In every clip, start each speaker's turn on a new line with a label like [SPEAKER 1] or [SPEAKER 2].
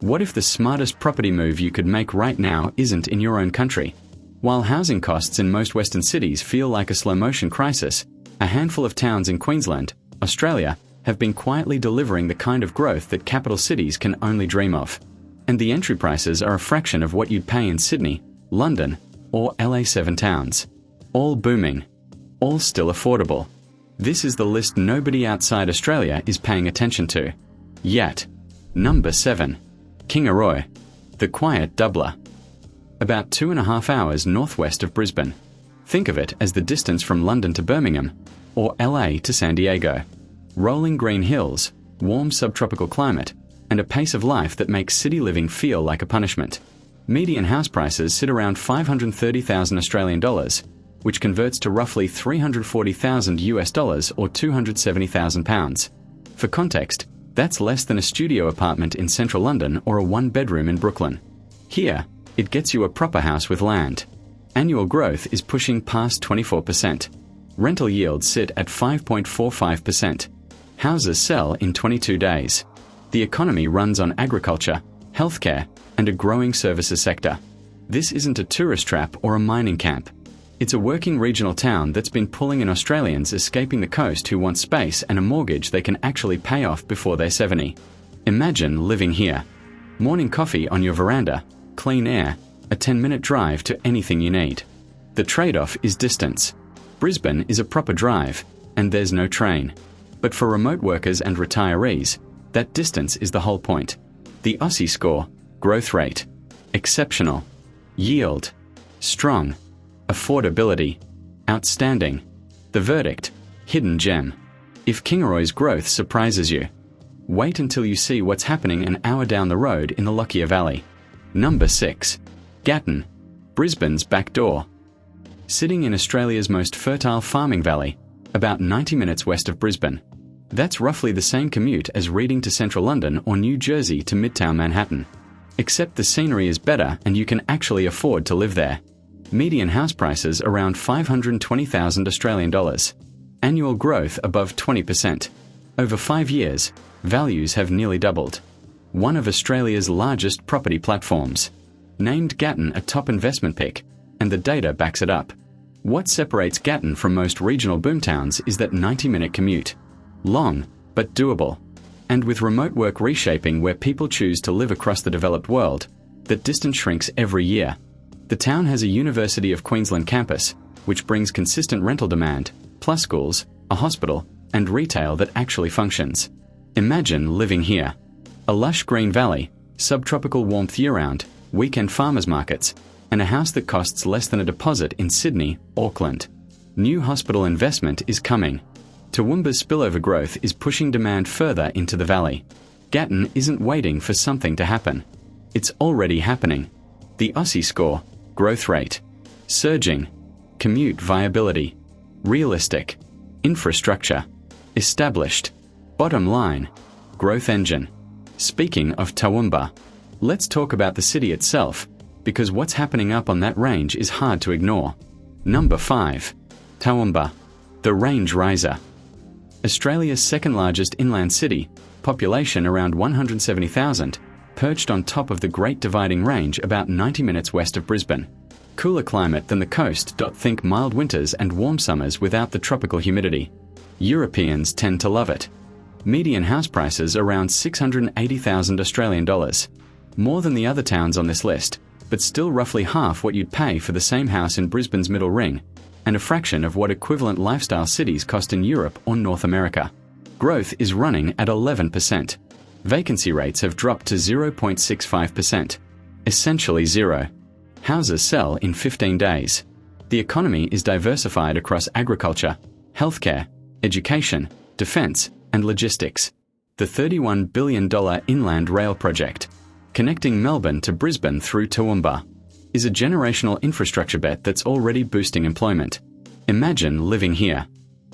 [SPEAKER 1] What if the smartest property move you could make right now isn't in your own country? While housing costs in most Western cities feel like a slow-motion crisis, a handful of towns in Queensland, Australia, have been quietly delivering the kind of growth that capital cities can only dream of. And the entry prices are a fraction of what you'd pay in Sydney, London, or LA7 towns. All booming. All still affordable. This is the list nobody outside Australia is paying attention to. Yet. Number 7. Kingaroy. The quiet doubler. About 2.5 hours northwest of Brisbane. Think of it as the distance from London to Birmingham, or LA to San Diego. Rolling green hills, warm subtropical climate, and a pace of life that makes city living feel like a punishment. Median house prices sit around 530,000 Australian dollars, which converts to roughly 340,000 US dollars or 270,000 pounds. For context, that's less than a studio apartment in central London or a one-bedroom in Brooklyn. Here, it gets you a proper house with land. Annual growth is pushing past 24%. Rental yields sit at 5.45%. Houses sell in 22 days. The economy runs on agriculture, healthcare, and a growing services sector. This isn't a tourist trap or a mining camp. It's a working regional town that's been pulling in Australians escaping the coast who want space and a mortgage they can actually pay off before they're 70. Imagine living here. Morning coffee on your veranda, clean air, a 10-minute drive to anything you need. The trade-off is distance. Brisbane is a proper drive, and there's no train. But for remote workers and retirees, that distance is the whole point. The Aussie Score, growth rate, exceptional, yield, strong, affordability, outstanding. The verdict, hidden gem. If Kingaroy's growth surprises you, wait until you see what's happening an hour down the road in the Lockyer Valley. Number 6. Gatton, Brisbane's back door. Sitting in Australia's most fertile farming valley, about 90 minutes west of Brisbane. That's roughly the same commute as Reading to central London or New Jersey to Midtown Manhattan. Except the scenery is better and you can actually afford to live there. Median house prices around 520,000 Australian dollars. Annual growth above 20%. Over 5 years, values have nearly doubled. One of Australia's largest property platforms. Named Gatton a top investment pick, and the data backs it up. What separates Gatton from most regional boomtowns is that 90-minute commute. Long, but doable. And with remote work reshaping where people choose to live across the developed world, that distance shrinks every year. The town has a University of Queensland campus, which brings consistent rental demand, plus schools, a hospital, and retail that actually functions. Imagine living here. A lush green valley, subtropical warmth year-round, weekend farmers markets, and a house that costs less than a deposit in Sydney, Auckland. New hospital investment is coming. Toowoomba's spillover growth is pushing demand further into the valley. Gatton isn't waiting for something to happen. It's already happening. The Aussie Score, growth rate, surging, commute viability, realistic, infrastructure, established, bottom line, growth engine. Speaking of Toowoomba, let's talk about the city itself, because what's happening up on that range is hard to ignore. Number 5. Toowoomba, the range riser. Australia's second largest inland city, population around 170,000, perched on top of the Great Dividing Range about 90 minutes west of Brisbane. Cooler climate than the coast. Think mild winters and warm summers without the tropical humidity. Europeans tend to love it. Median house prices around 680,000 Australian dollars. More than the other towns on this list, but still roughly half what you'd pay for the same house in Brisbane's middle ring, and a fraction of what equivalent lifestyle cities cost in Europe or North America. Growth is running at 11%. Vacancy rates have dropped to 0.65%. Essentially zero. Houses sell in 15 days. The economy is diversified across agriculture, healthcare, education, defence, and logistics. The $31 billion inland rail project, connecting Melbourne to Brisbane through Toowoomba, is a generational infrastructure bet that's already boosting employment. Imagine living here.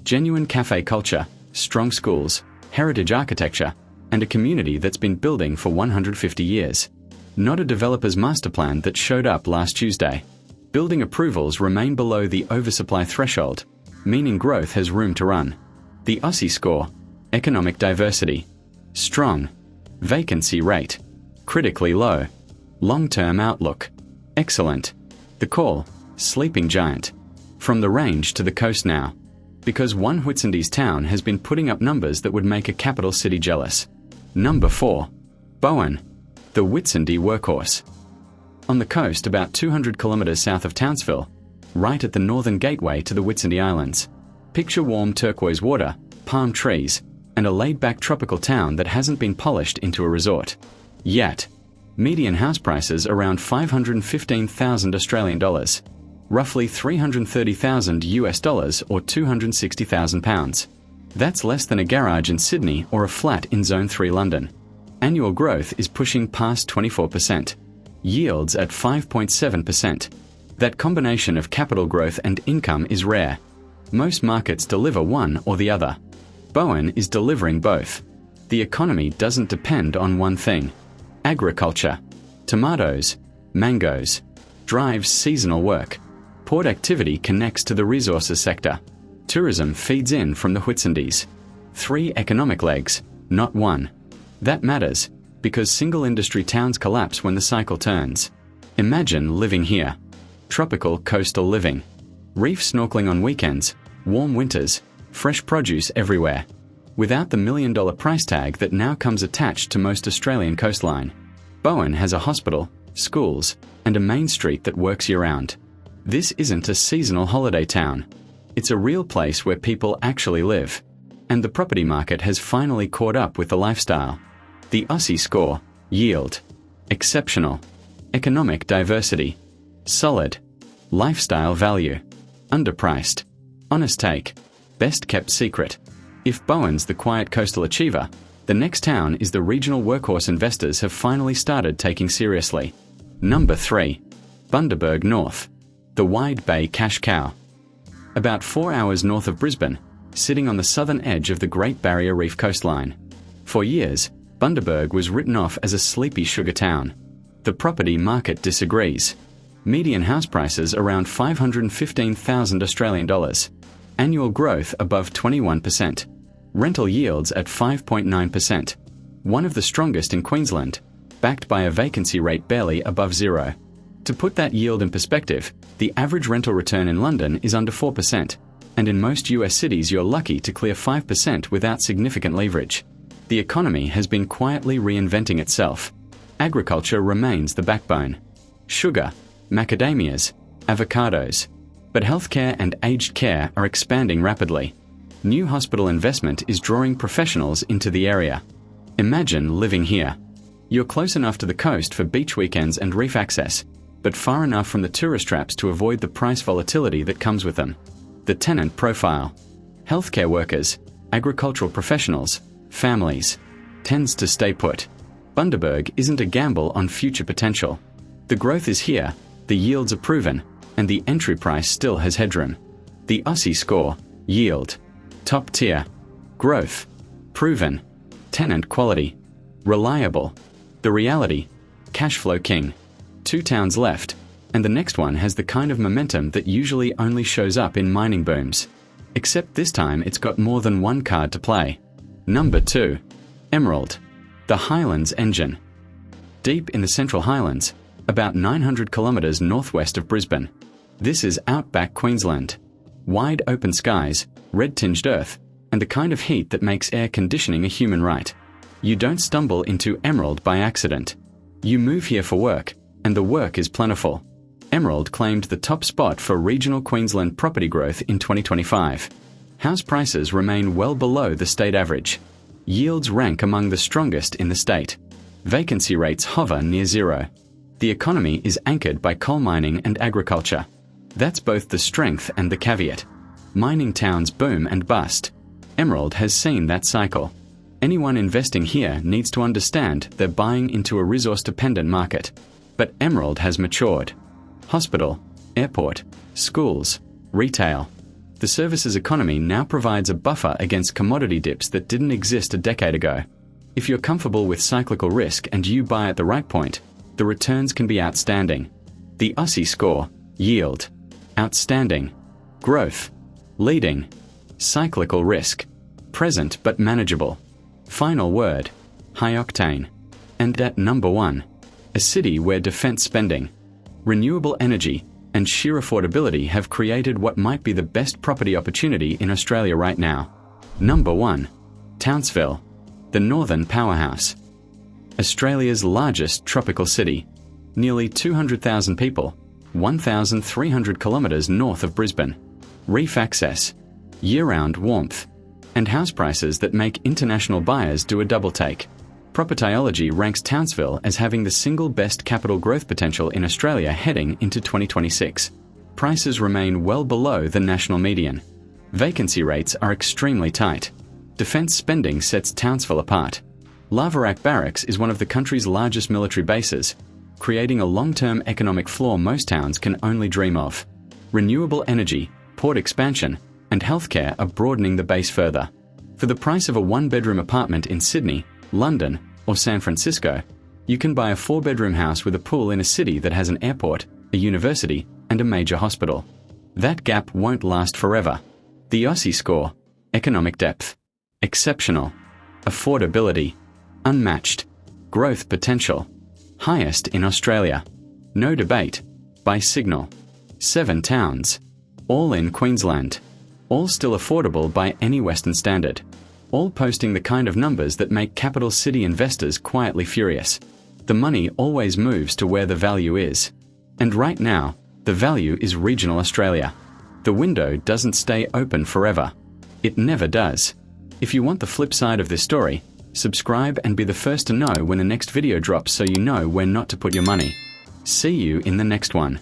[SPEAKER 1] Genuine cafe culture, strong schools, heritage architecture, and a community that's been building for 150 years. Not a developer's master plan that showed up last Tuesday. Building approvals remain below the oversupply threshold, meaning growth has room to run. The Aussie Score, economic diversity, strong, vacancy rate, critically low. Long-term outlook, excellent. The call, sleeping giant. From the range to the coast now. Because one Whitsunday's town has been putting up numbers that would make a capital city jealous. Number 4. Bowen, the Whitsunday Workhorse. On the coast about 200 kilometres south of Townsville, right at the northern gateway to the Whitsunday Islands. Picture warm turquoise water, palm trees, and a laid-back tropical town that hasn't been polished into a resort. Yet, median house prices around 515,000 Australian dollars, roughly 330,000 US dollars or 260,000 pounds. That's less than a garage in Sydney or a flat in Zone 3 London. Annual growth is pushing past 24%. Yields at 5.7%. That combination of capital growth and income is rare. Most markets deliver one or the other. Bowen is delivering both. The economy doesn't depend on one thing. Agriculture, tomatoes, mangoes, drives seasonal work. Port activity connects to the resources sector. Tourism feeds in from the Whitsundays. 3 economic legs, not one. That matters, because single industry towns collapse when the cycle turns. Imagine living here. Tropical coastal living. Reef snorkeling on weekends, warm winters, fresh produce everywhere. Without the $1 million price tag that now comes attached to most Australian coastline. Bowen has a hospital, schools, and a main street that works year-round. This isn't a seasonal holiday town. It's a real place where people actually live. And the property market has finally caught up with the lifestyle. The Aussie Score, yield, exceptional, economic diversity, solid, lifestyle value, underpriced, honest take, best kept secret. If Bowen's the quiet coastal achiever, the next town is the regional workhorse investors have finally started taking seriously. Number 3. Bundaberg North, the Wide Bay cash cow. About 4 hours north of Brisbane, sitting on the southern edge of the Great Barrier Reef coastline. For years, Bundaberg was written off as a sleepy sugar town. The property market disagrees. Median house prices around 515,000 Australian dollars. Annual growth above 21%. Rental yields at 5.9%. One of the strongest in Queensland, backed by a vacancy rate barely above 0. To put that yield in perspective, the average rental return in London is under 4%, and in most US cities you're lucky to clear 5% without significant leverage. The economy has been quietly reinventing itself. Agriculture remains the backbone. Sugar, macadamias, avocados. But healthcare and aged care are expanding rapidly. New hospital investment is drawing professionals into the area. Imagine living here. You're close enough to the coast for beach weekends and reef access, but far enough from the tourist traps to avoid the price volatility that comes with them. The tenant profile. Healthcare workers, agricultural professionals, families. Tends to stay put. Bundaberg isn't a gamble on future potential. The growth is here, the yields are proven, and the entry price still has headroom. The Aussie Score, yield, top tier, growth, proven, tenant quality, reliable. The reality, cash flow king. 2 towns left, and the next one has the kind of momentum that usually only shows up in mining booms. Except this time it's got more than one card to play. Number 2. Emerald, the Highlands engine. Deep in the central Highlands, about 900 kilometres northwest of Brisbane. This is outback Queensland. Wide open skies, red-tinged earth, and the kind of heat that makes air conditioning a human right. You don't stumble into Emerald by accident. You move here for work, and the work is plentiful. Emerald claimed the top spot for regional Queensland property growth in 2025. House prices remain well below the state average. Yields rank among the strongest in the state. Vacancy rates hover near 0. The economy is anchored by coal mining and agriculture. That's both the strength and the caveat. Mining towns boom and bust. Emerald has seen that cycle. Anyone investing here needs to understand they're buying into a resource-dependent market. But Emerald has matured. Hospital, airport, schools, retail. The services economy now provides a buffer against commodity dips that didn't exist a decade ago. If you're comfortable with cyclical risk and you buy at the right point, the returns can be outstanding. The Aussie Score, yield, outstanding, growth, leading, cyclical risk, present but manageable. Final word, high octane. And at number 1, a city where defense spending, renewable energy, and sheer affordability have created what might be the best property opportunity in Australia right now. Number 1. Townsville, the northern powerhouse. Australia's largest tropical city, nearly 200,000 people, 1,300 kilometres north of Brisbane. Reef access, year-round warmth, and house prices that make international buyers do a double take. Propertyology ranks Townsville as having the single best capital growth potential in Australia heading into 2026. Prices remain well below the national median. Vacancy rates are extremely tight. Defence spending sets Townsville apart. Laverack Barracks is one of the country's largest military bases, creating a long-term economic floor most towns can only dream of. Renewable energy, port expansion, and healthcare are broadening the base further. For the price of a one-bedroom apartment in Sydney, London, or San Francisco, you can buy a 4-bedroom house with a pool in a city that has an airport, a university, and a major hospital. That gap won't last forever. The Aussie Score, economic depth, exceptional, affordability, unmatched, growth potential, highest in Australia, no debate, by Signal. 7 towns, all in Queensland, all still affordable by any Western standard, all posting the kind of numbers that make capital city investors quietly furious. The money always moves to where the value is. And right now, the value is regional Australia. The window doesn't stay open forever. It never does. If you want the flip side of this story, subscribe and be the first to know when the next video drops so you know where not to put your money. See you in the next one.